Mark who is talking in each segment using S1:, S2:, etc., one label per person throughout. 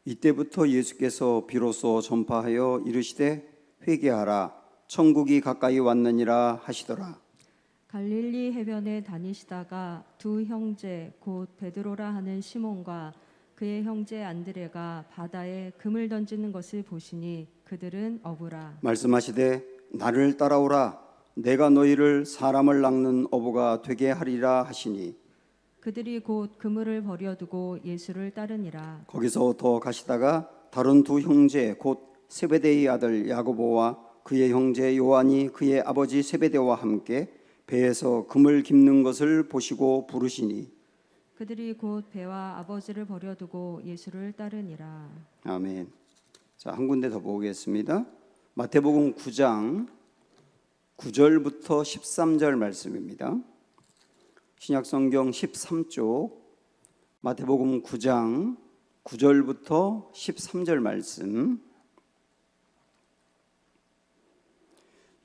S1: 이때부터 예수께서 비로소 전파하여 이르시되 회개하라 천국이 가까이 왔느니라 하시더라.
S2: 갈릴리 해변에 다니시다가 두 형제 곧 베드로라 하는 시몬과 그의 형제 안드레가 바다에 금을 던지는 것을 보시니 그들은 어부라.
S1: 말씀하시되 나를 따라오라 내가 너희를 사람을 낚는 어부가 되게 하리라 하시니
S2: 그들이 곧 그물을 버려두고 예수를 따르니라.
S1: 거기서 더 가시다가 다른 두 형제 곧 세베데의 아들 야고보와 그의 형제 요한이 그의 아버지 세베데와 함께 배에서 금을 깁는 것을 보시고 부르시니
S2: 그들이 곧 배와 아버지를 버려두고 예수를 따르니라.
S1: 아멘. 자, 한 군데 더 보겠습니다. 마태복음 9장 9절부터 13절 말씀입니다. 신약성경 13쪽 마태복음 9장 9절부터 13절 말씀.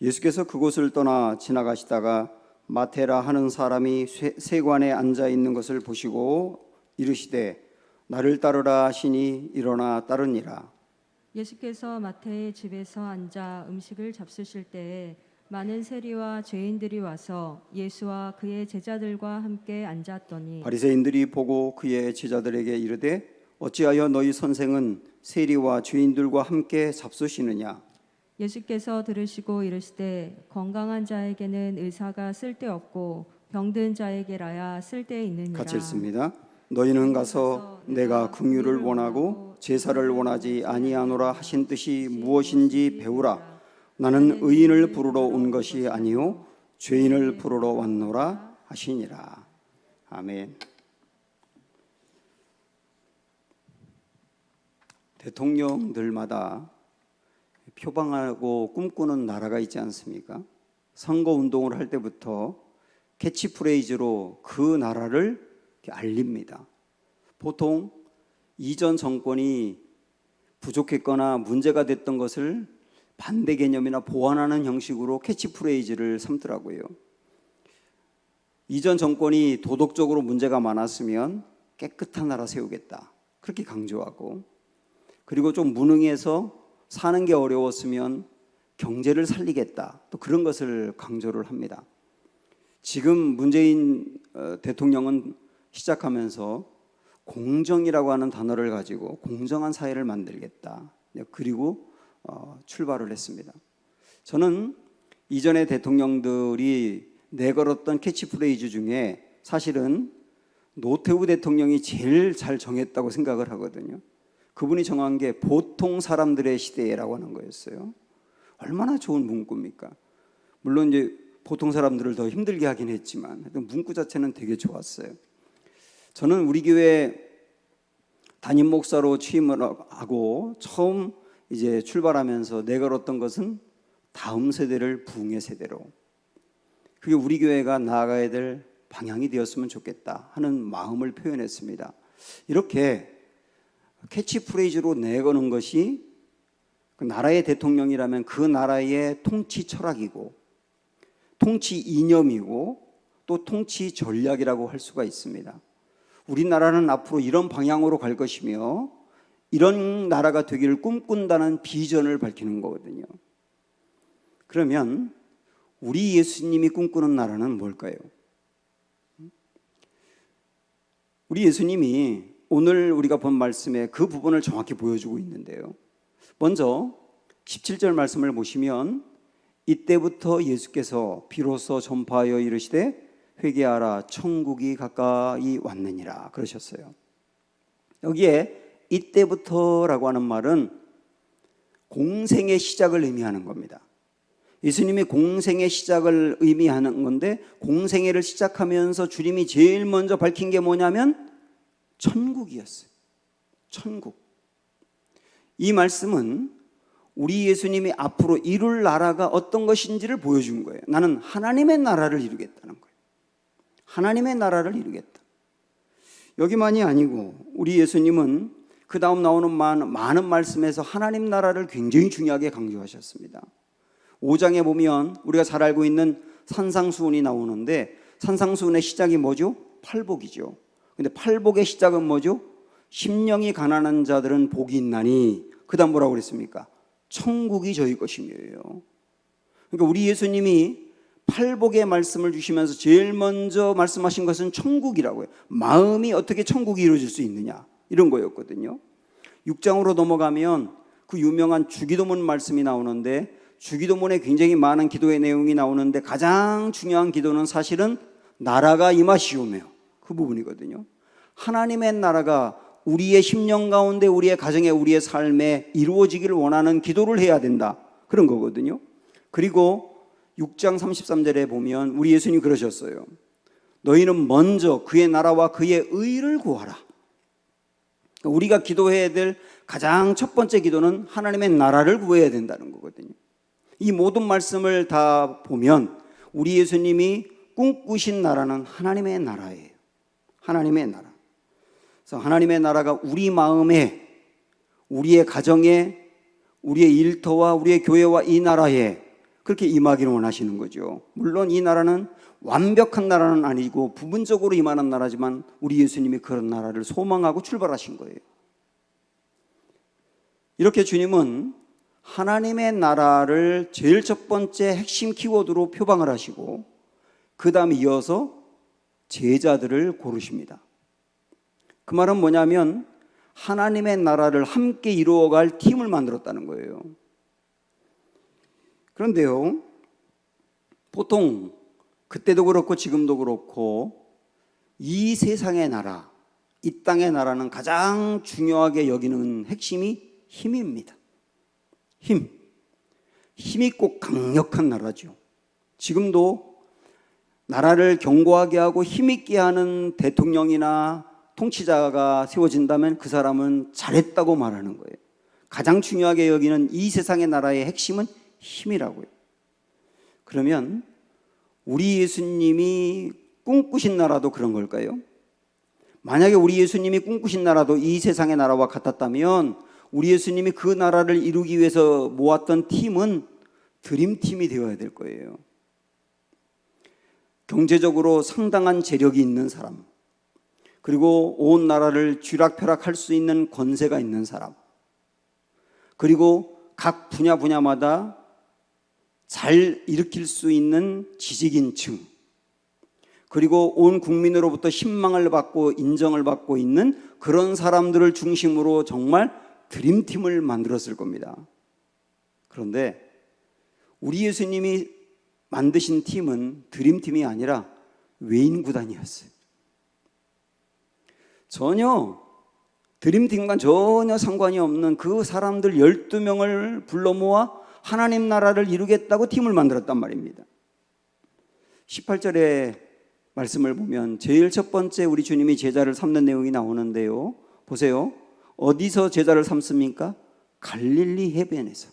S1: 예수께서 그곳을 떠나 지나가시다가 마테라 하는 사람이 세관에 앉아 있는 것을 보시고 이르시되 나를 따르라 하시니 일어나 따르니라.
S2: 예수께서 마태의 집에서 앉아 음식을 잡수실 때에 많은 세리와 죄인들이 와서 예수와 그의 제자들과 함께 앉았더니
S1: 바리새인들이 보고 그의 제자들에게 이르되 어찌하여 너희 선생은 세리와 죄인들과 함께 잡수시느냐.
S2: 예수께서 들으시고 이르시되 건강한 자에게는 의사가 쓸데없고 병든 자에게라야 쓸데있느니라.
S1: 같이 읽습니다. 너희는 가서 내가 긍휼을 원하고 제사를 원하지 아니하노라 하신 뜻이 무엇인지 배우라. 나는 의인을 부르러 온 것이 아니요 죄인을 부르러 왔노라 하시니라. 아멘. 대통령들마다 표방하고 꿈꾸는 나라가 있지 않습니까? 선거운동을 할 때부터 캐치프레이즈로 그 나라를 알립니다. 보통 이전 정권이 부족했거나 문제가 됐던 것을 반대 개념이나 보완하는 형식으로 캐치프레이즈를 삼더라고요. 이전 정권이 도덕적으로 문제가 많았으면 깨끗한 나라 세우겠다 그렇게 강조하고, 그리고 좀 무능해서 사는 게 어려웠으면 경제를 살리겠다 또 그런 것을 강조를 합니다. 지금 문재인 대통령은 시작하면서 공정이라고 하는 단어를 가지고 공정한 사회를 만들겠다 그리고 출발을 했습니다. 저는 이전의 대통령들이 내걸었던 캐치프레이즈 중에 사실은 노태우 대통령이 제일 잘 정했다고 생각을 하거든요. 그분이 정한 게 보통 사람들의 시대라고 하는 거였어요. 얼마나 좋은 문구입니까? 물론 이제 보통 사람들을 더 힘들게 하긴 했지만 문구 자체는 되게 좋았어요. 저는 우리 교회 담임 목사로 취임을 하고 처음 이제 출발하면서 내걸었던 것은 다음 세대를 부흥의 세대로, 그게 우리 교회가 나아가야 될 방향이 되었으면 좋겠다 하는 마음을 표현했습니다. 이렇게 캐치프레이즈로 내거는 것이 그 나라의 대통령이라면 그 나라의 통치 철학이고 통치 이념이고 또 통치 전략이라고 할 수가 있습니다. 우리나라는 앞으로 이런 방향으로 갈 것이며 이런 나라가 되기를 꿈꾼다는 비전을 밝히는 거거든요. 그러면 우리 예수님이 꿈꾸는 나라는 뭘까요? 우리 예수님이 오늘 우리가 본 말씀에 그 부분을 정확히 보여주고 있는데요. 먼저 17절 말씀을 보시면 이때부터 예수께서 비로소 전파하여 이르시되 회개하라 천국이 가까이 왔느니라 그러셨어요. 여기에 이때부터라고 하는 말은 공생의 시작을 의미하는 겁니다. 예수님이 공생의 시작을 의미하는 건데, 공생애를 시작하면서 주님이 제일 먼저 밝힌 게 뭐냐면 천국이었어요. 천국. 이 말씀은 우리 예수님이 앞으로 이룰 나라가 어떤 것인지를 보여준 거예요. 나는 하나님의 나라를 이루겠다는 거예요. 하나님의 나라를 이루겠다. 여기만이 아니고 우리 예수님은 그 다음 나오는 많은 말씀에서 하나님 나라를 굉장히 중요하게 강조하셨습니다. 5장에 보면 우리가 잘 알고 있는 산상수훈이 나오는데, 산상수훈의 시작이 뭐죠? 팔복이죠. 근데 팔복의 시작은 뭐죠? 심령이 가난한 자들은 복이 있나니, 그 다음 뭐라고 그랬습니까? 천국이 저희 것이며요. 그러니까 우리 예수님이 팔복의 말씀을 주시면서 제일 먼저 말씀하신 것은 천국이라고요. 마음이 어떻게 천국이 이루어질 수 있느냐, 이런 거였거든요. 6장으로 넘어가면 그 유명한 주기도문 말씀이 나오는데, 주기도문에 굉장히 많은 기도의 내용이 나오는데 가장 중요한 기도는 사실은 나라가 임하시오며, 그 부분이거든요. 하나님의 나라가 우리의 심령 가운데, 우리의 가정에, 우리의 삶에 이루어지기를 원하는 기도를 해야 된다, 그런 거거든요. 그리고 6장 33절에 보면 우리 예수님이 그러셨어요. 너희는 먼저 그의 나라와 그의 의를 구하라. 우리가 기도해야 될 가장 첫 번째 기도는 하나님의 나라를 구해야 된다는 거거든요. 이 모든 말씀을 다 보면 우리 예수님이 꿈꾸신 나라는 하나님의 나라예요. 하나님의 나라. 그래서 하나님의 나라가 우리 마음에, 우리의 가정에, 우리의 일터와 우리의 교회와 이 나라에 그렇게 임하기를 원하시는 거죠. 물론 이 나라는 완벽한 나라는 아니고 부분적으로 임하는 나라지만 우리 예수님이 그런 나라를 소망하고 출발하신 거예요. 이렇게 주님은 하나님의 나라를 제일 첫 번째 핵심 키워드로 표방을 하시고, 그 다음에 이어서 제자들을 고르십니다. 그 말은 뭐냐면 하나님의 나라를 함께 이루어갈 팀을 만들었다는 거예요. 그런데요, 보통 그때도 그렇고 지금도 그렇고 이 세상의 나라, 이 땅의 나라는 가장 중요하게 여기는 핵심이 힘입니다. 힘이 꼭 강력한 나라죠. 지금도 나라를 견고하게 하고 힘있게 하는 대통령이나 통치자가 세워진다면 그 사람은 잘했다고 말하는 거예요. 가장 중요하게 여기는 이 세상의 나라의 핵심은 힘이라고요. 그러면 우리 예수님이 꿈꾸신 나라도 그런 걸까요? 만약에 우리 예수님이 꿈꾸신 나라도 이 세상의 나라와 같았다면 우리 예수님이 그 나라를 이루기 위해서 모았던 팀은 드림팀이 되어야 될 거예요. 경제적으로 상당한 재력이 있는 사람, 그리고 온 나라를 쥐락펴락할 수 있는 권세가 있는 사람, 그리고 각 분야마다 잘 일으킬 수 있는 지식인층, 그리고 온 국민으로부터 신망을 받고 인정을 받고 있는 그런 사람들을 중심으로 정말 드림팀을 만들었을 겁니다. 그런데 우리 예수님이 만드신 팀은 드림팀이 아니라 외인 구단이었어요. 전혀 드림팀과 전혀 상관이 없는 그 사람들 12명을 불러 모아 하나님 나라를 이루겠다고 팀을 만들었단 말입니다. 18절에 말씀을 보면 제일 첫 번째 우리 주님이 제자를 삼는 내용이 나오는데요, 보세요. 어디서 제자를 삼습니까? 갈릴리 해변에서.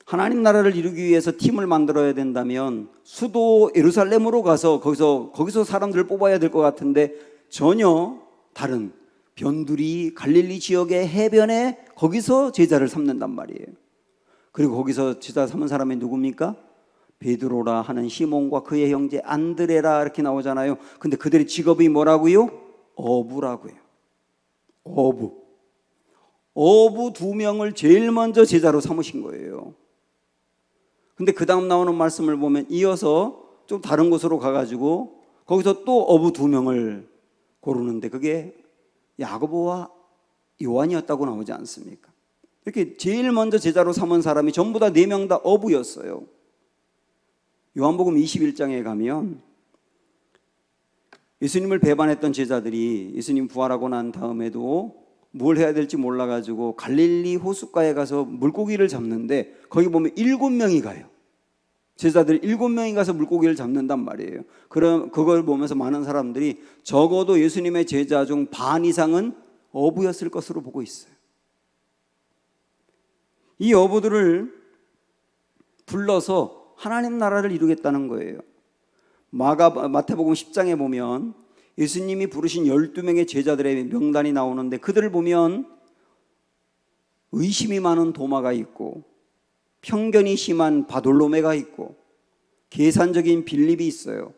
S1: 하나님 나라를 이루기 위해서 팀을 만들어야 된다면 수도 예루살렘으로 가서 거기서 사람들을 뽑아야 될 것 같은데 전혀 다른 변두리 갈릴리 지역의 해변에 거기서 제자를 삼는단 말이에요. 그리고 거기서 제자 삼은 사람이 누굽니까? 베드로라 하는 시몬과 그의 형제 안드레라 이렇게 나오잖아요. 근데 그들의 직업이 뭐라고요? 어부라고요. 어부 2명을 제일 먼저 제자로 삼으신 거예요. 근데 그 다음 나오는 말씀을 보면 이어서 좀 다른 곳으로 가가지고 거기서 또 어부 2명을 고르는데 그게 야고보와 요한이었다고 나오지 않습니까? 이렇게 제일 먼저 제자로 삼은 사람이 전부 다 4명 다 어부였어요. 요한복음 21장에 가면 예수님을 배반했던 제자들이 예수님 부활하고 난 다음에도 뭘 해야 될지 몰라가지고 갈릴리 호숫가에 가서 물고기를 잡는데 거기 보면 7명이 가요. 제자들 7명이 가서 물고기를 잡는단 말이에요. 그럼 그걸 보면서 많은 사람들이 적어도 예수님의 제자 중 반 이상은 어부였을 것으로 보고 있어요. 이 어부들을 불러서 하나님 나라를 이루겠다는 거예요. 마태복음 10장에 보면 예수님이 부르신 12명의 제자들의 명단이 나오는데 그들을 보면 의심이 많은 도마가 있고 편견이 심한 바돌로메가 있고 계산적인 빌립이 있어요.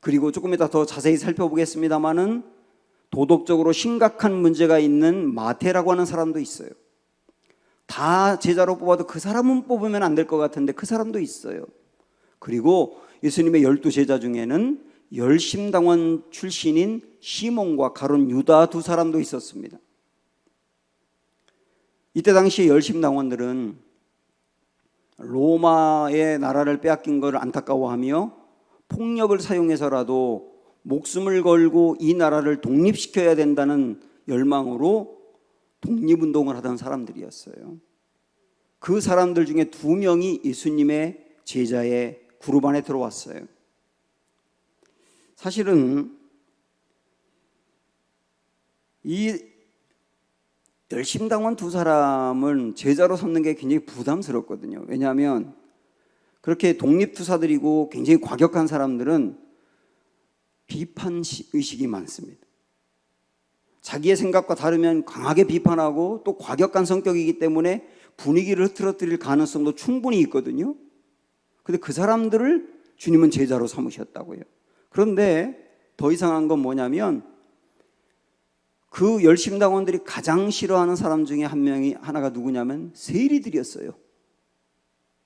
S1: 그리고 조금 이따 더 자세히 살펴보겠습니다마는 도덕적으로 심각한 문제가 있는 마태라고 하는 사람도 있어요. 다 제자로 뽑아도 그 사람은 뽑으면 안 될 것 같은데 그 사람도 있어요. 그리고 예수님의 12제자 중에는 열심당원 출신인 시몬과 가룟 유다 두 사람도 있었습니다. 이때 당시 열심당원들은 로마의 나라를 빼앗긴 것을 안타까워하며 폭력을 사용해서라도 목숨을 걸고 이 나라를 독립시켜야 된다는 열망으로 독립운동을 하던 사람들이었어요. 그 사람들 중에 2명이 예수님의 제자의 그룹 안에 들어왔어요. 사실은 이 열심당원 두 사람은 제자로 삼는 게 굉장히 부담스럽거든요. 왜냐하면 그렇게 독립투사들이고 굉장히 과격한 사람들은 비판 의식이 많습니다. 자기의 생각과 다르면 강하게 비판하고 또 과격한 성격이기 때문에 분위기를 흐트러뜨릴 가능성도 충분히 있거든요. 그런데 그 사람들을 주님은 제자로 삼으셨다고요. 그런데 더 이상한 건 뭐냐면 그 열심당원들이 가장 싫어하는 사람 중에 하나가 누구냐면 세리들이었어요.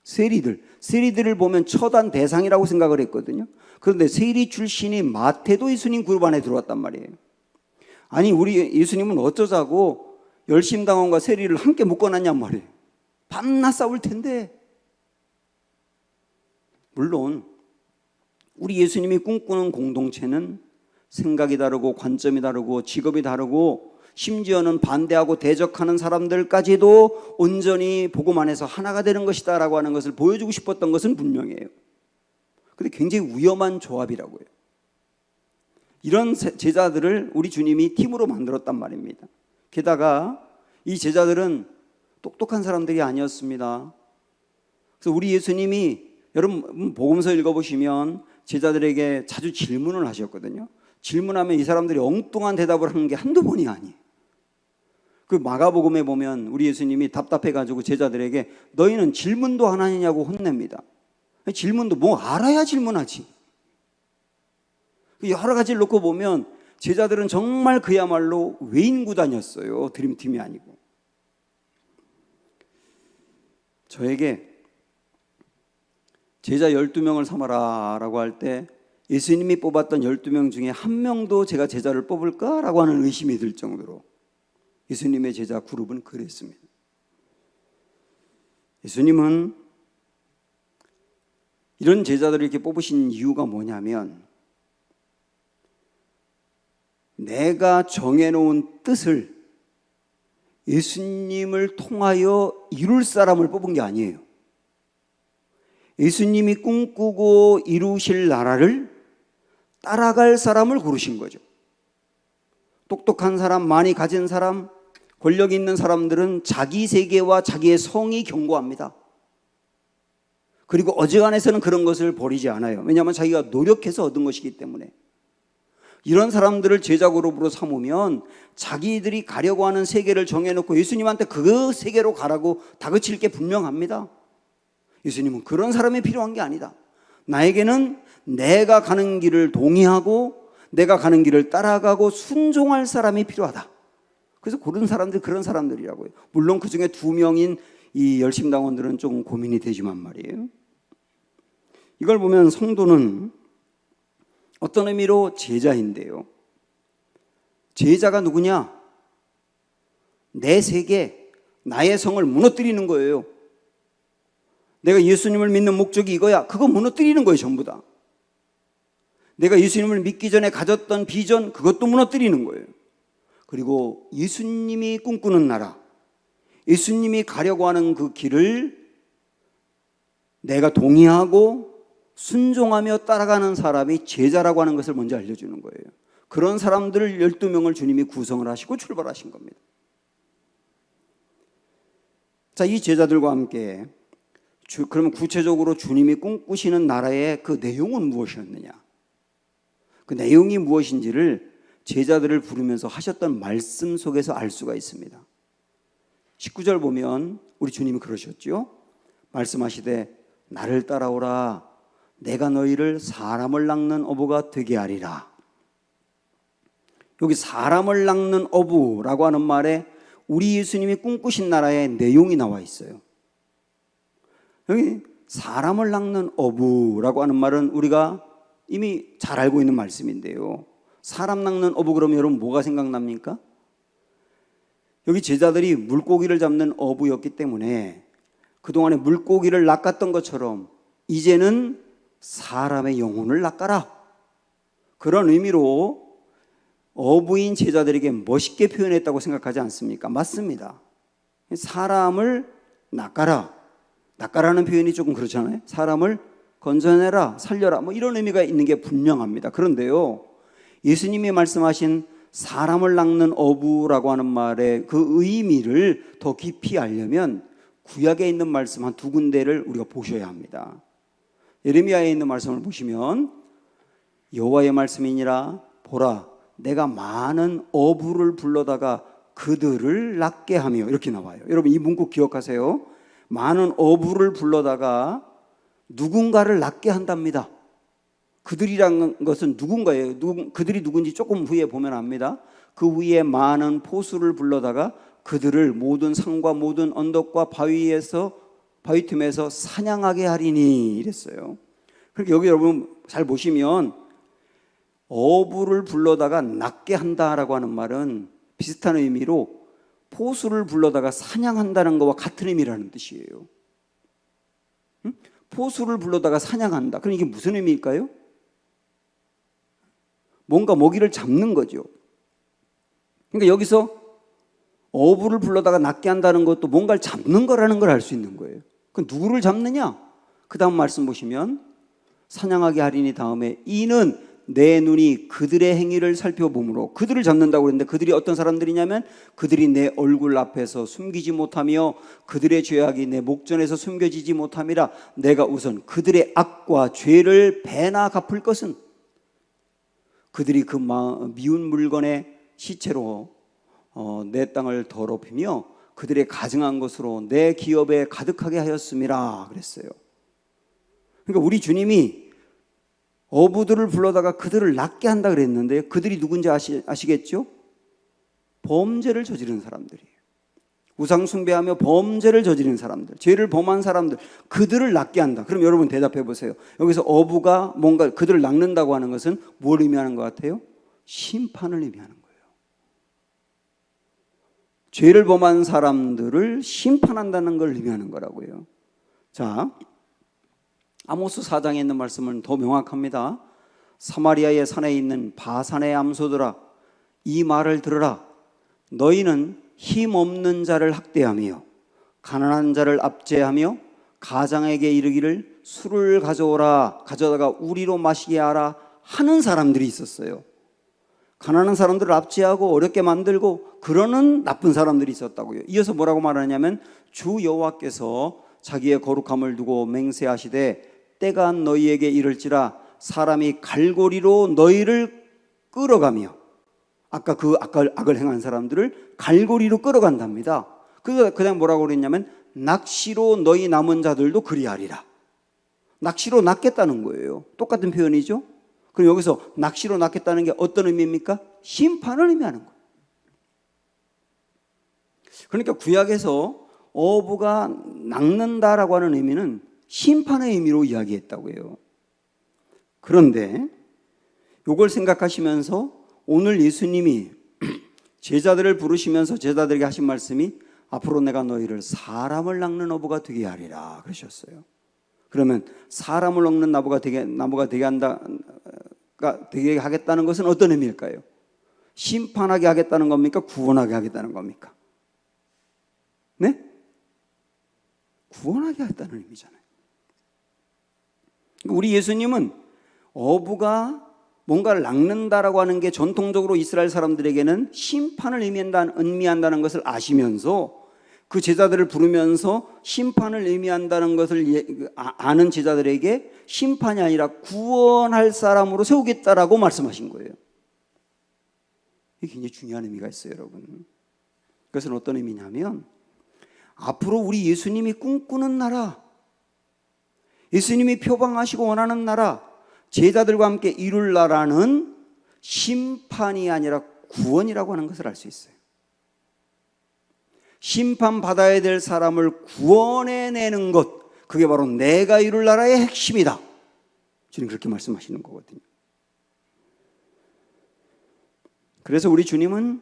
S1: 세리들을 보면 처단 대상이라고 생각을 했거든요. 그런데 세리 출신이 마태도 예수님 그룹 안에 들어왔단 말이에요. 아니 우리 예수님은 어쩌자고 열심당원과 세리를 함께 묶어놨냔 말이에요. 밤낮 싸울 텐데. 물론 우리 예수님이 꿈꾸는 공동체는 생각이 다르고 관점이 다르고 직업이 다르고 심지어는 반대하고 대적하는 사람들까지도 온전히 복음 안에서 하나가 되는 것이다 라고 하는 것을 보여주고 싶었던 것은 분명해요. 그런데 굉장히 위험한 조합이라고요. 이런 제자들을 우리 주님이 팀으로 만들었단 말입니다. 게다가 이 제자들은 똑똑한 사람들이 아니었습니다. 그래서 우리 예수님이 여러분 복음서 읽어보시면 제자들에게 자주 질문을 하셨거든요. 질문하면 이 사람들이 엉뚱한 대답을 하는 게 한두 번이 아니에요. 그 마가복음에 보면 우리 예수님이 답답해가지고 제자들에게 너희는 질문도 안 하느냐고 혼냅니다. 질문도 뭐 알아야 질문하지. 여러 가지를 놓고 보면 제자들은 정말 그야말로 외인구단이었어요. 드림팀이 아니고. 저에게 제자 12명을 삼아라 라고 할 때 예수님이 뽑았던 12명 중에 한 명도 제가 제자를 뽑을까라고 하는 의심이 들 정도로 예수님의 제자 그룹은 그랬습니다. 예수님은 이런 제자들을 이렇게 뽑으신 이유가 뭐냐면 내가 정해놓은 뜻을 예수님을 통하여 이룰 사람을 뽑은 게 아니에요. 예수님이 꿈꾸고 이루실 나라를 따라갈 사람을 고르신 거죠. 똑똑한 사람, 많이 가진 사람, 권력 있는 사람들은 자기 세계와 자기의 성이 견고합니다. 그리고 어지간해서는 그런 것을 버리지 않아요. 왜냐하면 자기가 노력해서 얻은 것이기 때문에. 이런 사람들을 제자 그룹으로 삼으면 자기들이 가려고 하는 세계를 정해놓고 예수님한테 그 세계로 가라고 다그칠 게 분명합니다. 예수님은 그런 사람이 필요한 게 아니다. 나에게는 내가 가는 길을 동의하고 내가 가는 길을 따라가고 순종할 사람이 필요하다. 그래서 그런 사람들이 그런 사람들이라고요. 물론 그 중에 2명인 이 열심당원들은 좀 고민이 되지만 말이에요. 이걸 보면 성도는 어떤 의미로 제자인데요. 제자가 누구냐? 내 세계, 나의 성을 무너뜨리는 거예요. 내가 예수님을 믿는 목적이 이거야. 그거 무너뜨리는 거예요, 전부 다. 내가 예수님을 믿기 전에 가졌던 비전, 그것도 무너뜨리는 거예요. 그리고 예수님이 꿈꾸는 나라, 예수님이 가려고 하는 그 길을 내가 동의하고 순종하며 따라가는 사람이 제자라고 하는 것을 먼저 알려주는 거예요. 그런 사람들 12명을 주님이 구성을 하시고 출발하신 겁니다. 자, 이 제자들과 함께 그러면 구체적으로 주님이 꿈꾸시는 나라의 그 내용은 무엇이었느냐? 그 내용이 무엇인지를 제자들을 부르면서 하셨던 말씀 속에서 알 수가 있습니다. 19절 보면 우리 주님이 그러셨죠. 말씀하시되 나를 따라오라. 내가 너희를 사람을 낚는 어부가 되게 하리라. 여기 사람을 낚는 어부라고 하는 말에 우리 예수님이 꿈꾸신 나라의 내용이 나와 있어요. 여기 사람을 낚는 어부라고 하는 말은 우리가 이미 잘 알고 있는 말씀인데요. 사람 낚는 어부 그러면 여러분 뭐가 생각납니까? 여기 제자들이 물고기를 잡는 어부였기 때문에 그동안에 물고기를 낚았던 것처럼 이제는 사람의 영혼을 낚아라. 그런 의미로 어부인 제자들에게 멋있게 표현했다고 생각하지 않습니까? 맞습니다. 사람을 낚아라. 낚아라는 표현이 조금 그렇잖아요. 사람을 건져내라, 살려라, 뭐 이런 의미가 있는 게 분명합니다. 그런데요, 예수님이 말씀하신 사람을 낚는 어부라고 하는 말의 그 의미를 더 깊이 알려면 구약에 있는 말씀 한 두 군데를 우리가 보셔야 합니다. 예레미야에 있는 말씀을 보시면 여호와의 말씀이니라 보라 내가 많은 어부를 불러다가 그들을 낚게 하며 이렇게 나와요. 여러분 이 문구 기억하세요. 많은 어부를 불러다가 누군가를 낚게 한답니다. 그들이란 것은 누군가예요. 그들이 누군지 조금 후에 보면 압니다. 그 위에 많은 포수를 불러다가 그들을 모든 산과 모든 언덕과 바위 틈에서 사냥하게 하리니 이랬어요. 그러니까 여기 여러분 잘 보시면 어부를 불러다가 낚게 한다라고 하는 말은 비슷한 의미로 포수를 불러다가 사냥한다는 것과 같은 의미라는 뜻이에요. 포수를 불러다가 사냥한다. 그럼 이게 무슨 의미일까요? 뭔가 먹이를 잡는 거죠. 그러니까 여기서 어부를 불러다가 낚게 한다는 것도 뭔가를 잡는 거라는 걸 알 수 있는 거예요. 그 누구를 잡느냐? 그 다음 말씀 보시면 사냥하게 하리니 다음에 이는 내 눈이 그들의 행위를 살펴보므로 그들을 잡는다고 그랬는데 그들이 어떤 사람들이냐면 그들이 내 얼굴 앞에서 숨기지 못하며 그들의 죄악이 내 목전에서 숨겨지지 못함이라 내가 우선 그들의 악과 죄를 배나 갚을 것은 그들이 그 미운 물건의 시체로 내 땅을 더럽히며 그들의 가증한 것으로 내 기업에 가득하게 하였음이라 그랬어요. 그러니까 우리 주님이 어부들을 불러다가 그들을 낚게 한다 그랬는데 그들이 누군지 아시겠죠? 범죄를 저지른 사람들이에요. 우상 숭배하며 범죄를 저지른 사람들, 죄를 범한 사람들, 그들을 낚게 한다. 그럼 여러분 대답해 보세요. 여기서 어부가 뭔가 그들을 낚는다고 하는 것은 뭘 의미하는 것 같아요? 심판을 의미하는 거예요. 죄를 범한 사람들을 심판한다는 걸 의미하는 거라고요. 자, 아모스 4장에 있는 말씀은 더 명확합니다. 사마리아의 산에 있는 바산의 암소들아 이 말을 들으라. 너희는 힘없는 자를 학대하며 가난한 자를 압제하며 가장에게 이르기를 술을 가져다가 우리로 마시게 하라 하는 사람들이 있었어요. 가난한 사람들을 압제하고 어렵게 만들고 그러는 나쁜 사람들이 있었다고요. 이어서 뭐라고 말하냐면 주 여호와께서 자기의 거룩함을 두고 맹세하시되 때가 너희에게 이를지라 사람이 갈고리로 너희를 끌어가며 아까 그 악을 행한 사람들을 갈고리로 끌어간답니다. 그냥 뭐라고 그랬냐면 낚시로 너희 남은 자들도 그리하리라. 낚시로 낚겠다는 거예요. 똑같은 표현이죠. 그럼 여기서 낚시로 낚겠다는 게 어떤 의미입니까? 심판을 의미하는 거예요. 그러니까 구약에서 어부가 낚는다라고 하는 의미는 심판의 의미로 이야기했다고요. 그런데 이걸 생각하시면서 오늘 예수님이 제자들을 부르시면서 제자들에게 하신 말씀이 앞으로 내가 너희를 사람을 낚는 어부가 되게 하리라 그러셨어요. 그러면 사람을 낚는 나무가 되게 하겠다는 것은 어떤 의미일까요? 심판하게 하겠다는 겁니까? 구원하게 하겠다는 겁니까? 네? 구원하게 하겠다는 의미잖아요. 우리 예수님은 어부가 뭔가를 낚는다라고 하는 게 전통적으로 이스라엘 사람들에게는 심판을 의미한다는 것을 아시면서 그 제자들을 부르면서 심판을 의미한다는 것을 아는 제자들에게 심판이 아니라 구원할 사람으로 세우겠다라고 말씀하신 거예요. 이게 굉장히 중요한 의미가 있어요, 여러분. 그것은 어떤 의미냐면 앞으로 우리 예수님이 꿈꾸는 나라, 예수님이 표방하시고 원하는 나라, 제자들과 함께 이룰 나라는 심판이 아니라 구원이라고 하는 것을 알 수 있어요. 심판받아야 될 사람을 구원해내는 것, 그게 바로 내가 이룰 나라의 핵심이다. 주님 그렇게 말씀하시는 거거든요. 그래서 우리 주님은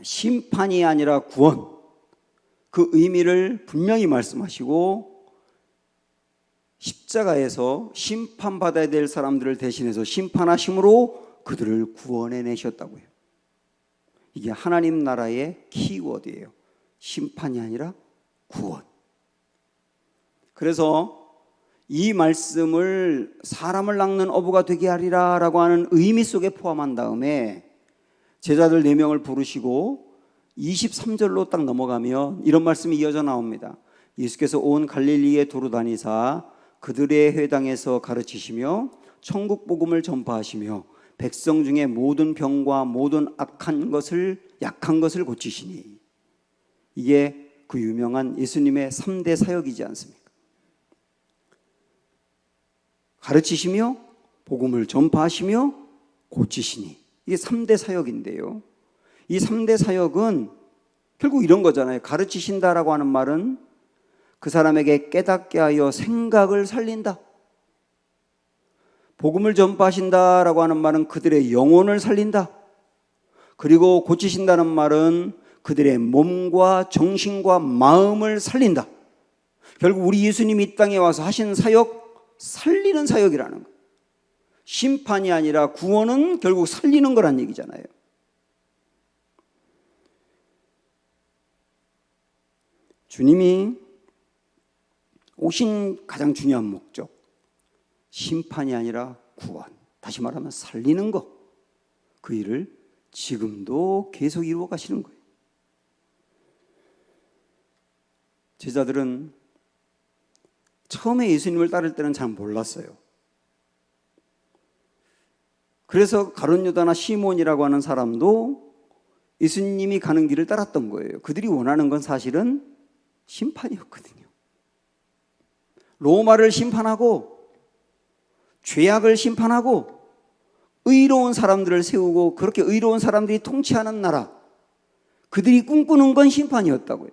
S1: 심판이 아니라 구원, 그 의미를 분명히 말씀하시고 십자가에서 심판받아야 될 사람들을 대신해서 심판하심으로 그들을 구원해내셨다고요. 이게 하나님 나라의 키워드예요. 심판이 아니라 구원. 그래서 이 말씀을 사람을 낚는 어부가 되게 하리라 라고 하는 의미 속에 포함한 다음에 제자들 4명을 부르시고 23절로 딱 넘어가면 이런 말씀이 이어져 나옵니다. 예수께서 온 갈릴리에 두루 다니사 그들의 회당에서 가르치시며 천국 복음을 전파하시며 백성 중에 모든 병과 모든 약한 것을 고치시니. 이게 그 유명한 예수님의 3대 사역이지 않습니까? 가르치시며 복음을 전파하시며 고치시니. 이게 3대 사역인데요. 이 3대 사역은 결국 이런 거잖아요. 가르치신다라고 하는 말은 그 사람에게 깨닫게 하여 생각을 살린다. 복음을 전파하신다라고 하는 말은 그들의 영혼을 살린다. 그리고 고치신다는 말은 그들의 몸과 정신과 마음을 살린다. 결국 우리 예수님이 이 땅에 와서 하신 사역, 살리는 사역이라는 거. 심판이 아니라 구원은 결국 살리는 거란 얘기잖아요. 주님이 오신 가장 중요한 목적, 심판이 아니라 구원, 다시 말하면 살리는 것, 그 일을 지금도 계속 이루어 가시는 거예요. 제자들은 처음에 예수님을 따를 때는 잘 몰랐어요. 그래서 가룟 유다나 시몬이라고 하는 사람도 예수님이 가는 길을 따랐던 거예요. 그들이 원하는 건 사실은 심판이었거든요. 로마를 심판하고 죄악을 심판하고 의로운 사람들을 세우고 그렇게 의로운 사람들이 통치하는 나라, 그들이 꿈꾸는 건 심판이었다고요.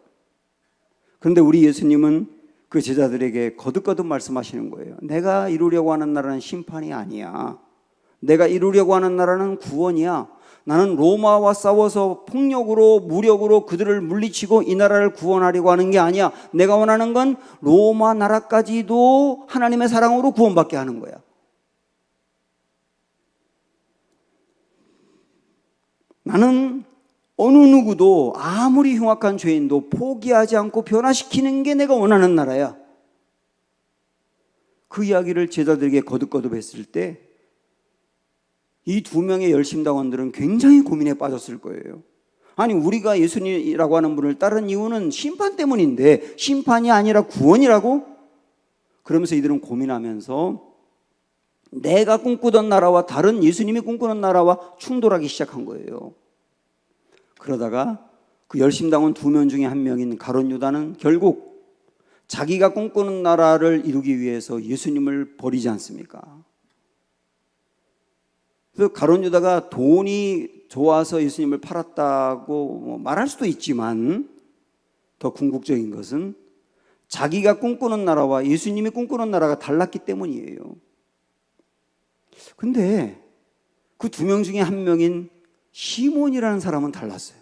S1: 그런데 우리 예수님은 그 제자들에게 거듭거듭 말씀하시는 거예요. 내가 이루려고 하는 나라는 심판이 아니야. 내가 이루려고 하는 나라는 구원이야. 나는 로마와 싸워서 폭력으로 무력으로 그들을 물리치고 이 나라를 구원하려고 하는 게 아니야. 내가 원하는 건 로마 나라까지도 하나님의 사랑으로 구원받게 하는 거야. 나는 어느 누구도 아무리 흉악한 죄인도 포기하지 않고 변화시키는 게 내가 원하는 나라야. 그 이야기를 제자들에게 거듭거듭 했을 때 이 2명의 열심당원들은 굉장히 고민에 빠졌을 거예요. 아니, 우리가 예수님이라고 하는 분을 따른 이유는 심판 때문인데 심판이 아니라 구원이라고? 그러면서 이들은 고민하면서 내가 꿈꾸던 나라와 다른 예수님이 꿈꾸는 나라와 충돌하기 시작한 거예요. 그러다가 그 열심당원 2명 중에 한 명인 가룟 유다는 결국 자기가 꿈꾸는 나라를 이루기 위해서 예수님을 버리지 않습니까? 그래서 가룟 유다가 돈이 좋아서 예수님을 팔았다고 말할 수도 있지만 더 궁극적인 것은 자기가 꿈꾸는 나라와 예수님이 꿈꾸는 나라가 달랐기 때문이에요. 근데 그 2명 중에 한 명인 시몬이라는 사람은 달랐어요.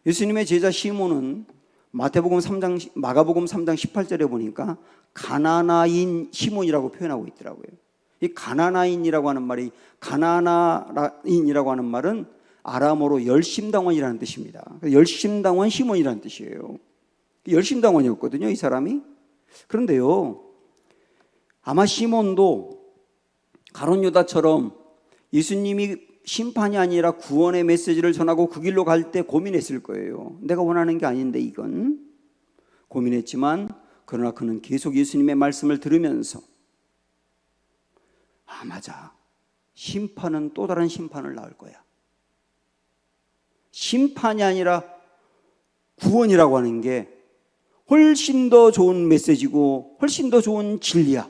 S1: 예수님의 제자 시몬은 마가복음 3장 18절에 보니까 가나나인 시몬이라고 표현하고 있더라고요. 이 가나나인이라고 하는 말은 아람어로 열심당원이라는 뜻입니다. 열심당원 시몬이라는 뜻이에요. 열심당원이었거든요, 이 사람이. 그런데요, 아마 시몬도 가룟 유다처럼 예수님이 심판이 아니라 구원의 메시지를 전하고 그 길로 갈 때 고민했을 거예요. 내가 원하는 게 아닌데 이건. 고민했지만 그러나 그는 계속 예수님의 말씀을 들으면서 맞아. 심판은 또 다른 심판을 낳을 거야. 심판이 아니라 구원이라고 하는 게 훨씬 더 좋은 메시지고 훨씬 더 좋은 진리야.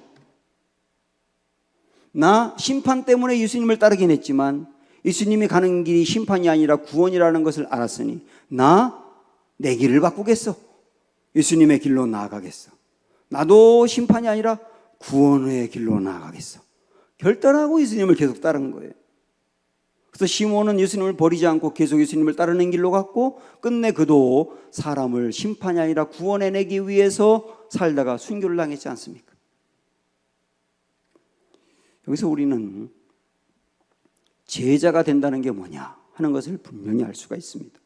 S1: 나 심판 때문에 예수님을 따르긴 했지만 예수님이 가는 길이 심판이 아니라 구원이라는 것을 알았으니 내 길을 바꾸겠어. 예수님의 길로 나아가겠어. 나도 심판이 아니라 구원의 길로 나아가겠어. 결단하고 예수님을 계속 따른 거예요. 그래서 시몬은 예수님을 버리지 않고 계속 예수님을 따르는 길로 갔고, 끝내 그도 사람을 심판이 아니라 구원해 내기 위해서 살다가 순교를 당했지 않습니까? 여기서 우리는 제자가 된다는 게 뭐냐 하는 것을 분명히 알 수가 있습니다.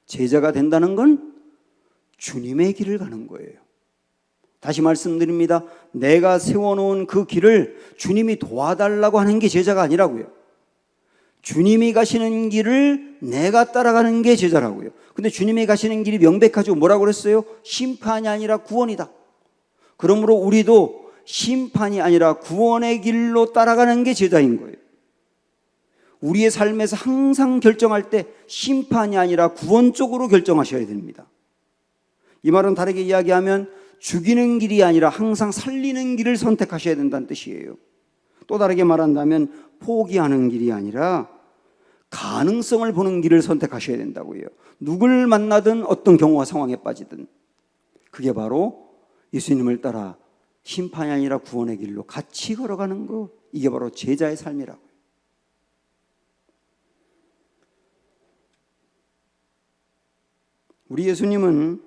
S1: 제자가 된다는 건 주님의 길을 가는 거예요. 다시 말씀드립니다. 내가 세워놓은 그 길을 주님이 도와달라고 하는 게 제자가 아니라고요. 주님이 가시는 길을 내가 따라가는 게 제자라고요. 근데 주님이 가시는 길이 명백하죠. 뭐라고 그랬어요? 심판이 아니라 구원이다. 그러므로 우리도 심판이 아니라 구원의 길로 따라가는 게 제자인 거예요. 우리의 삶에서 항상 결정할 때 심판이 아니라 구원 쪽으로 결정하셔야 됩니다. 이 말은 다르게 이야기하면 죽이는 길이 아니라 항상 살리는 길을 선택하셔야 된다는 뜻이에요. 또 다르게 말한다면 포기하는 길이 아니라 가능성을 보는 길을 선택하셔야 된다고요. 누굴 만나든 어떤 경우와 상황에 빠지든 그게 바로 예수님을 따라 심판이 아니라 구원의 길로 같이 걸어가는 거, 이게 바로 제자의 삶이라고요. 우리 예수님은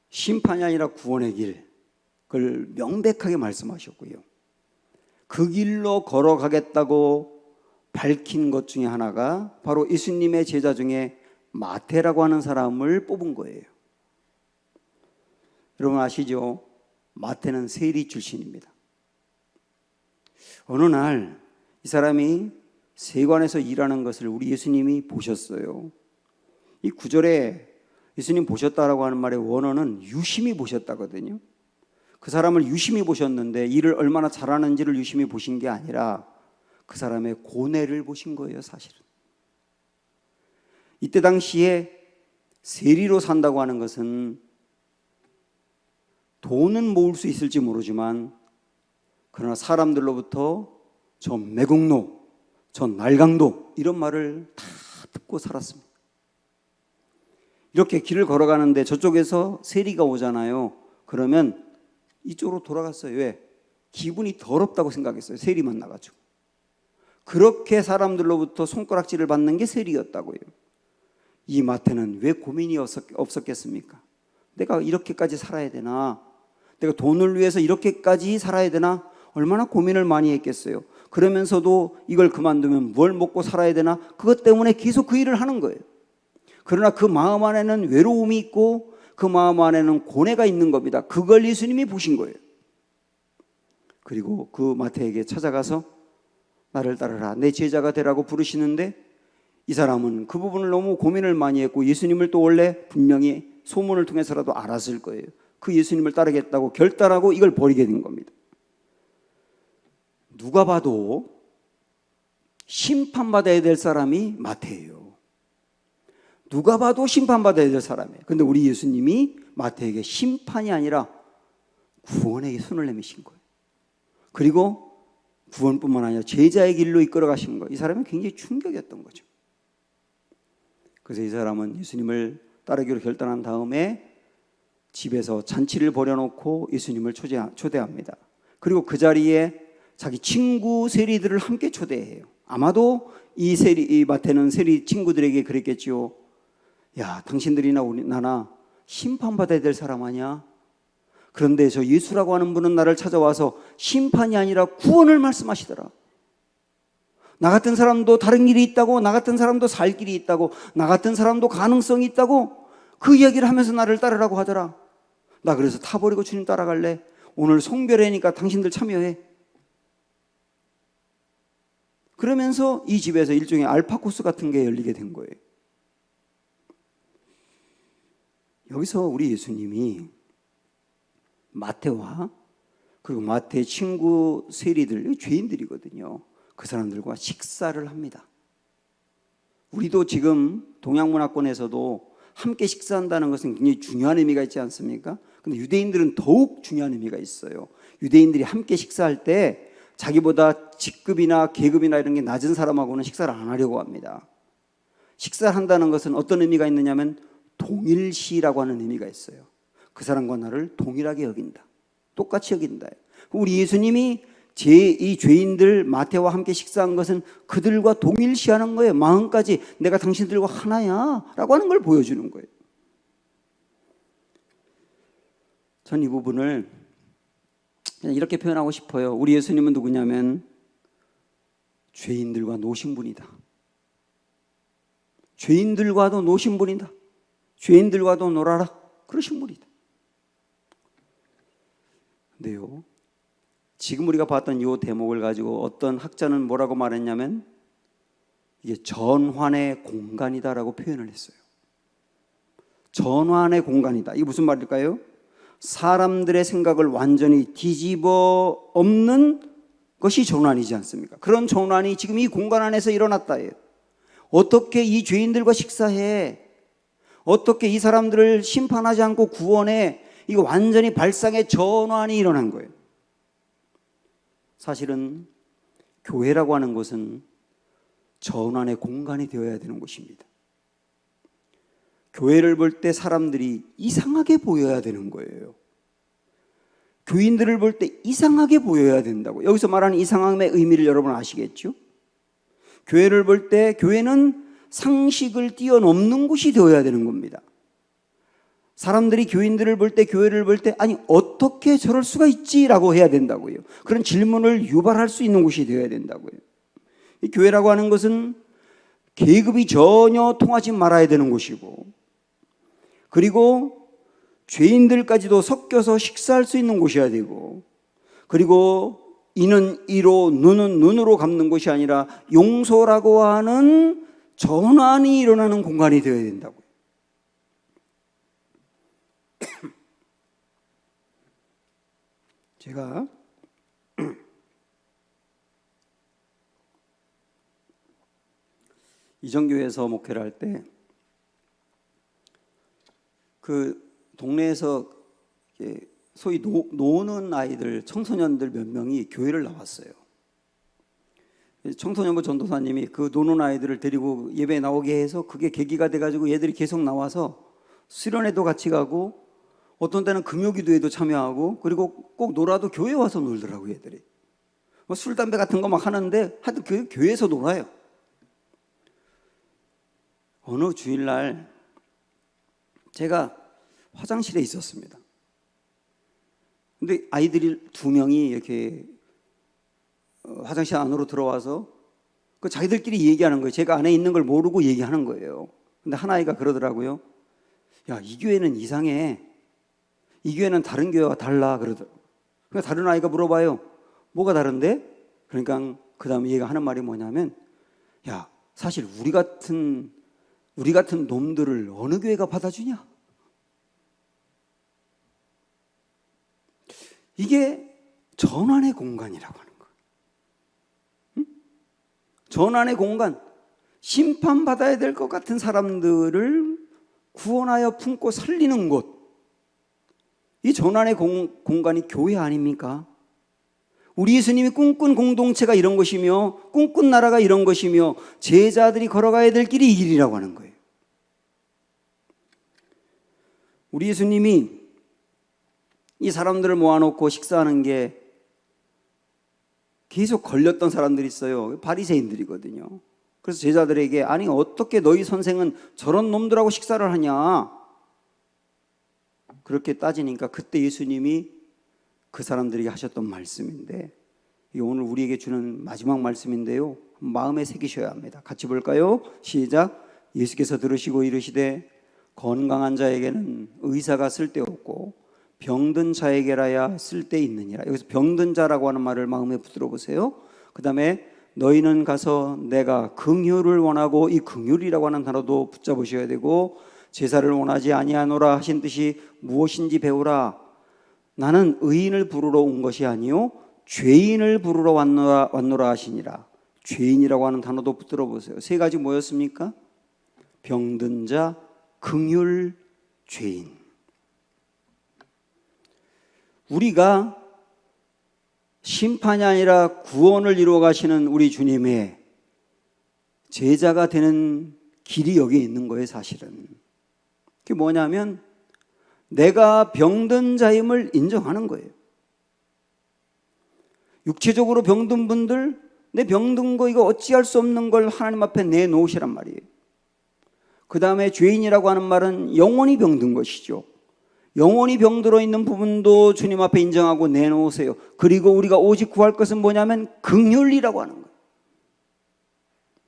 S1: 심판이 아니라 구원의 길, 그걸 명백하게 말씀하셨고요. 그 길로 걸어가겠다고 밝힌 것 중에 하나가 바로 예수님의 제자 중에 마태라고 하는 사람을 뽑은 거예요. 여러분 아시죠? 마태는 세리 출신입니다. 어느 날 이 사람이 세관에서 일하는 것을 우리 예수님이 보셨어요. 이 구절에 예수님 보셨다라고 하는 말의 원어는 유심히 보셨다거든요. 그 사람을 유심히 보셨는데 일을 얼마나 잘하는지를 유심히 보신 게 아니라 그 사람의 고뇌를 보신 거예요, 사실은. 이때 당시에 세리로 산다고 하는 것은 돈은 모을 수 있을지 모르지만 그러나 사람들로부터 저 매국노, 저 날강도 이런 말을 다 듣고 살았습니다. 이렇게 길을 걸어가는데 저쪽에서 세리가 오잖아요. 그러면 이쪽으로 돌아갔어요. 왜? 기분이 더럽다고 생각했어요. 세리 만나가지고. 그렇게 사람들로부터 손가락질을 받는 게 세리였다고요. 이 마태는 왜 고민이 없었겠습니까? 내가 이렇게까지 살아야 되나? 내가 돈을 위해서 이렇게까지 살아야 되나? 얼마나 고민을 많이 했겠어요. 그러면서도 이걸 그만두면 뭘 먹고 살아야 되나? 그것 때문에 계속 그 일을 하는 거예요. 그러나 그 마음 안에는 외로움이 있고 그 마음 안에는 고뇌가 있는 겁니다. 그걸 예수님이 보신 거예요. 그리고 그 마태에게 찾아가서 나를 따르라, 내 제자가 되라고 부르시는데 이 사람은 그 부분을 너무 고민을 많이 했고 예수님을 또 원래 분명히 소문을 통해서라도 알았을 거예요. 그 예수님을 따르겠다고 결단하고 이걸 버리게 된 겁니다. 누가 봐도 심판받아야 될 사람이 마태예요. 누가 봐도 심판받아야 될 사람이에요. 그런데 우리 예수님이 마태에게 심판이 아니라 구원의 손을 내미신 거예요. 그리고 구원뿐만 아니라 제자의 길로 이끌어 가신 거예요. 이 사람은 굉장히 충격이었던 거죠. 그래서 이 사람은 예수님을 따르기로 결단한 다음에 집에서 잔치를 벌여놓고 예수님을 초대합니다. 그리고 그 자리에 자기 친구 세리들을 함께 초대해요. 아마도 이 마태는 세리 친구들에게 그랬겠지요. 야, 당신들이나 나나 심판받아야 될 사람 아니야? 그런데 저 예수라고 하는 분은 나를 찾아와서 심판이 아니라 구원을 말씀하시더라. 나 같은 사람도 다른 길이 있다고, 나 같은 사람도 살 길이 있다고, 나 같은 사람도 가능성이 있다고 그 이야기를 하면서 나를 따르라고 하더라. 나 그래서 타버리고 주님 따라갈래. 오늘 송별회니까 당신들 참여해. 그러면서 이 집에서 일종의 알파 코스 같은 게 열리게 된 거예요. 여기서 우리 예수님이 마태와 그리고 마태의 친구 세리들, 죄인들이거든요. 그 사람들과 식사를 합니다. 우리도 지금 동양문화권에서도 함께 식사한다는 것은 굉장히 중요한 의미가 있지 않습니까? 근데 유대인들은 더욱 중요한 의미가 있어요. 유대인들이 함께 식사할 때 자기보다 직급이나 계급이나 이런 게 낮은 사람하고는 식사를 안 하려고 합니다. 식사를 한다는 것은 어떤 의미가 있느냐면 동일시라고 하는 의미가 있어요. 그 사람과 나를 동일하게 여긴다. 똑같이 여긴다. 우리 예수님이 이 죄인들 마태와 함께 식사한 것은 그들과 동일시하는 거예요. 마음까지 내가 당신들과 하나야 라고 하는 걸 보여주는 거예요. 전 이 부분을 그냥 이렇게 표현하고 싶어요. 우리 예수님은 누구냐면 죄인들과 노신 분이다. 죄인들과도 노신 분이다. 죄인들과도 놀아라. 그러신 분이다. 근데요, 지금 우리가 봤던 이 대목을 가지고 어떤 학자는 뭐라고 말했냐면 이게 전환의 공간이다라고 표현을 했어요. 전환의 공간이다. 이게 무슨 말일까요? 사람들의 생각을 완전히 뒤집어 엎는 것이 전환이지 않습니까? 그런 전환이 지금 이 공간 안에서 일어났다예요. 어떻게 이 죄인들과 식사해? 어떻게 이 사람들을 심판하지 않고 구원해? 이거 완전히 발상의 전환이 일어난 거예요. 사실은 교회라고 하는 것은 전환의 공간이 되어야 되는 곳입니다. 교회를 볼 때 사람들이 이상하게 보여야 되는 거예요. 교인들을 볼 때 이상하게 보여야 된다고. 여기서 말하는 이상함의 의미를 여러분 아시겠죠? 교회를 볼 때 교회는 상식을 뛰어넘는 곳이 되어야 되는 겁니다. 사람들이 교인들을 볼 때, 교회를 볼 때 아니 어떻게 저럴 수가 있지라고 해야 된다고요. 그런 질문을 유발할 수 있는 곳이 되어야 된다고요. 이 교회라고 하는 것은 계급이 전혀 통하지 말아야 되는 곳이고, 그리고 죄인들까지도 섞여서 식사할 수 있는 곳이어야 되고, 그리고 이는 이로 눈은 눈으로 갚는 것이 아니라 용서라고 하는 전환이 일어나는 공간이 되어야 된다고요. 제가 이정교회에서 목회를 할 때 그 동네에서 소위 노는 아이들, 청소년들 몇 명이 교회를 나왔어요. 청소년부 전도사님이 그 노는 아이들을 데리고 예배에 나오게 해서 그게 계기가 돼가지고 얘들이 계속 나와서 수련회도 같이 가고 어떤 때는 금요기도에도 참여하고, 그리고 꼭 놀아도 교회에 와서 놀더라고요. 얘들이 술, 담배 같은 거 막 하는데 하여튼 교회에서 놀아요. 어느 주일날 제가 화장실에 있었습니다. 근데 아이들이 2명이 이렇게 화장실 안으로 들어와서 그 자기들끼리 얘기하는 거예요. 제가 안에 있는 걸 모르고 얘기하는 거예요. 근데 한 아이가 그러더라고요. 야, 이 교회는 이상해. 이 교회는 다른 교회와 달라 그러더라고요. 그러니까 다른 아이가 물어봐요. 뭐가 다른데? 그러니까 그 다음에 얘가 하는 말이 뭐냐면, 야, 사실 우리 같은 놈들을 어느 교회가 받아주냐? 이게 전환의 공간이라고 하는 거예요. 응? 전환의 공간, 심판받아야 될 것 같은 사람들을 구원하여 품고 살리는 곳, 이 전환의 공간이 교회 아닙니까? 우리 예수님이 꿈꾼 공동체가 이런 것이며 꿈꾼 나라가 이런 것이며 제자들이 걸어가야 될 길이 이 길이라고 하는 거예요. 우리 예수님이 이 사람들을 모아놓고 식사하는 게 계속 걸렸던 사람들이 있어요. 바리새인들이거든요. 그래서 제자들에게 아니 어떻게 너희 선생은 저런 놈들하고 식사를 하냐, 그렇게 따지니까 그때 예수님이 그 사람들에게 하셨던 말씀인데, 이게 오늘 우리에게 주는 마지막 말씀인데요, 마음에 새기셔야 합니다. 같이 볼까요? 시작. 예수께서 들으시고 이르시되 건강한 자에게는 의사가 쓸데없고 병든 자에게라야 쓸데있느니라. 여기서 병든 자라고 하는 말을 마음에 붙들어 보세요. 그 다음에 너희는 가서 내가 긍휼을 원하고, 이 긍휼이라고 하는 단어도 붙잡으셔야 되고, 제사를 원하지 아니하노라 하신 뜻이 무엇인지 배우라. 나는 의인을 부르러 온 것이 아니요 죄인을 부르러 왔노라 하시니라. 죄인이라고 하는 단어도 붙들어 보세요. 3가지 뭐였습니까? 병든 자, 긍휼, 죄인. 우리가 심판이 아니라 구원을 이루어 가시는 우리 주님의 제자가 되는 길이 여기에 있는 거예요, 사실은. 그게 뭐냐면 내가 병든 자임을 인정하는 거예요. 육체적으로 병든 분들, 내 병든 거 이거 어찌할 수 없는 걸 하나님 앞에 내놓으시란 말이에요. 그 다음에 죄인이라고 하는 말은 영원히 병든 것이죠. 영원히 병들어 있는 부분도 주님 앞에 인정하고 내놓으세요. 그리고 우리가 오직 구할 것은 뭐냐면 긍휼이라고 하는 거예요.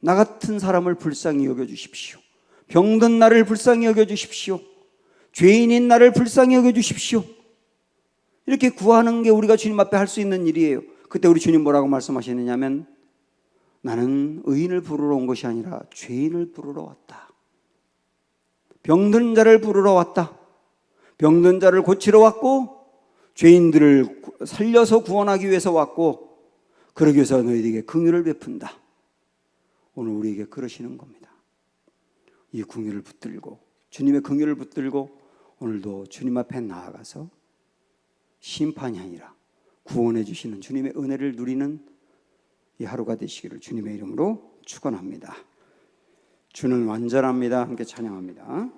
S1: 나 같은 사람을 불쌍히 여겨주십시오. 병든 나를 불쌍히 여겨주십시오. 죄인인 나를 불쌍히 여겨주십시오. 이렇게 구하는 게 우리가 주님 앞에 할 수 있는 일이에요. 그때 우리 주님 뭐라고 말씀하시느냐면 나는 의인을 부르러 온 것이 아니라 죄인을 부르러 왔다. 병든 자를 부르러 왔다. 병든 자를 고치러 왔고 죄인들을 살려서 구원하기 위해서 왔고 그러기 위해서 너희에게 긍휼을 베푼다. 오늘 우리에게 그러시는 겁니다. 이 긍휼을 붙들고 주님의 긍휼을 붙들고 오늘도 주님 앞에 나아가서 심판이 아니라 구원해 주시는 주님의 은혜를 누리는 이 하루가 되시기를 주님의 이름으로 축원합니다. 주는 완전합니다. 함께 찬양합니다.